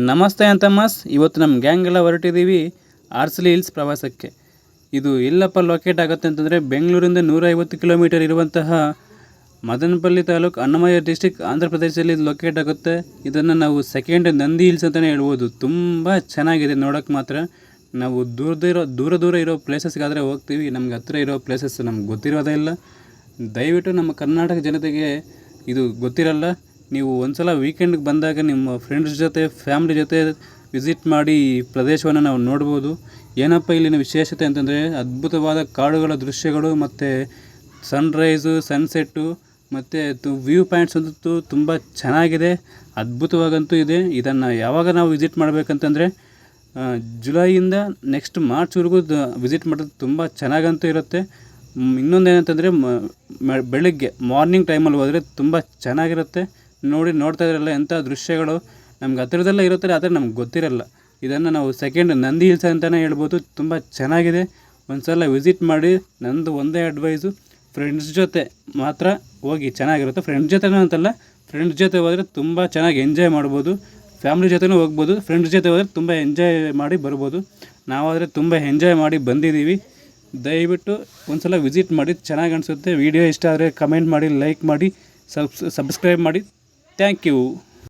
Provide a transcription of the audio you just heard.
ನಮಸ್ತೆ ಅಂತಮ್ಮಸ್. ಇವತ್ತು ನಮ್ಮ ಗ್ಯಾಂಗ್ ಎಲ್ಲ ಹೊರಟಿದ್ದೀವಿ ಆರ್ಸಲಿ ಹಿಲ್ಸ್ ಪ್ರವಾಸಕ್ಕೆ. ಇದು ಎಲ್ಲಪ್ಪ ಲೊಕೇಟ್ ಆಗುತ್ತೆ ಅಂತಂದರೆ ಬೆಂಗಳೂರಿಂದ 150 ಕಿಲೋಮೀಟರ್ ಇರುವಂತಹ ಮದನಪಲ್ಲಿ ತಾಲೂಕು, ಅನ್ನಮಯ್ಯ ಡಿಸ್ಟಿಕ್, ಆಂಧ್ರ ಪ್ರದೇಶದಲ್ಲಿ ಇದು ಲೊಕೇಟ್ ಆಗುತ್ತೆ. ಇದನ್ನು ನಾವು ಸೆಕೆಂಡ್ ನಂದಿ ಹಿಲ್ಸ್ ಅಂತಲೇ ಹೇಳ್ಬೋದು. ತುಂಬ ಚೆನ್ನಾಗಿದೆ ನೋಡೋಕ್ಕೆ ಮಾತ್ರ. ನಾವು ದೂರ ಇರೋ ಪ್ಲೇಸಸ್ಗಾದರೆ ಹೋಗ್ತೀವಿ, ನಮ್ಗೆ ಹತ್ತಿರ ಇರೋ ಪ್ಲೇಸಸ್ ನಮ್ಗೆ ಗೊತ್ತಿರೋದೇ ಇಲ್ಲ. ದಯವಿಟ್ಟು ನಮ್ಮ ಕರ್ನಾಟಕ ಜನತೆಗೆ ಇದು ಗೊತ್ತಿರಲ್ಲ. ನೀವು ಒಂದು ಸಲ ವೀಕೆಂಡ್ಗೆ ಬಂದಾಗ ನಿಮ್ಮ ಫ್ರೆಂಡ್ಸ್ ಜೊತೆ, ಫ್ಯಾಮ್ಲಿ ಜೊತೆ ವಿಸಿಟ್ ಮಾಡಿ ಈ ಪ್ರದೇಶವನ್ನು ನಾವು ನೋಡ್ಬೋದು. ಏನಪ್ಪ ಇಲ್ಲಿನ ವಿಶೇಷತೆ ಅಂತಂದರೆ ಅದ್ಭುತವಾದ ಕಾಡುಗಳ ದೃಶ್ಯಗಳು ಮತ್ತು ಸನ್ರೈಸು, ಸನ್ಸೆಟ್ಟು ಮತ್ತು ವ್ಯೂ ಪಾಯಿಂಟ್ಸ್ ಅಂತೂ ತುಂಬ ಚೆನ್ನಾಗಿದೆ, ಅದ್ಭುತವಾಗಂತೂ ಇದೆ. ಇದನ್ನು ಯಾವಾಗ ನಾವು ವಿಸಿಟ್ ಮಾಡಬೇಕಂತಂದರೆ ಜುಲೈಯಿಂದ ನೆಕ್ಸ್ಟ್ ಮಾರ್ಚ್ವರೆಗೂ ವಿಸಿಟ್ ಮಾಡೋದು ತುಂಬ ಚೆನ್ನಾಗಂತೂ ಇರುತ್ತೆ. ಇನ್ನೊಂದೇನಂತಂದರೆ ಬೆಳಗ್ಗೆ ಮಾರ್ನಿಂಗ್ ಟೈಮಲ್ಲಿ ಹೋದರೆ ತುಂಬ ಚೆನ್ನಾಗಿರುತ್ತೆ. ನೋಡ್ತಾ ಇದ್ರಲ್ಲ ಎಂಥ ದೃಶ್ಯಗಳು ನಮ್ಗೆ ಹತ್ತಿರದಲ್ಲೇ ಇರುತ್ತೆ, ಆದರೆ ನಮ್ಗೆ ಗೊತ್ತಿರಲ್ಲ. ಇದನ್ನು ನಾವು ಸೆಕೆಂಡ್ ನಂದಿ ಹಿಲ್ಸ್ ಅಂತಲೇ ಹೇಳ್ಬೋದು. ತುಂಬ ಚೆನ್ನಾಗಿದೆ, ಒಂದು ಸಲ ವಿಸಿಟ್ ಮಾಡಿ. ನಂದು ಒಂದೇ ಅಡ್ವೈಸು, ಫ್ರೆಂಡ್ಸ್ ಜೊತೆ ಮಾತ್ರ ಹೋಗಿ, ಚೆನ್ನಾಗಿರುತ್ತೆ. ಫ್ರೆಂಡ್ಸ್ ಜೊತೆನೂ ಅಂತಲ್ಲ, ಫ್ರೆಂಡ್ಸ್ ಜೊತೆ ಹೋದರೆ ತುಂಬ ಚೆನ್ನಾಗಿ ಎಂಜಾಯ್ ಮಾಡ್ಬೋದು. ಫ್ಯಾಮ್ಲಿ ಜೊತೆನೂ ಹೋಗ್ಬೋದು, ಫ್ರೆಂಡ್ಸ್ ಜೊತೆ ಹೋದರೆ ತುಂಬ ಎಂಜಾಯ್ ಮಾಡಿ ಬರ್ಬೋದು. ನಾವಾದರೆ ತುಂಬ ಎಂಜಾಯ್ ಮಾಡಿ ಬಂದಿದ್ದೀವಿ. ದಯವಿಟ್ಟು ಒಂದು ಸಲ ವಿಸಿಟ್ ಮಾಡಿ, ಚೆನ್ನಾಗಿ ಅನಿಸುತ್ತೆ. ವಿಡಿಯೋ ಇಷ್ಟ ಆದರೆ ಕಮೆಂಟ್ ಮಾಡಿ, ಲೈಕ್ ಮಾಡಿ, ಸಬ್ಸ್ಕ್ರೈಬ್ ಮಾಡಿ. Thank you.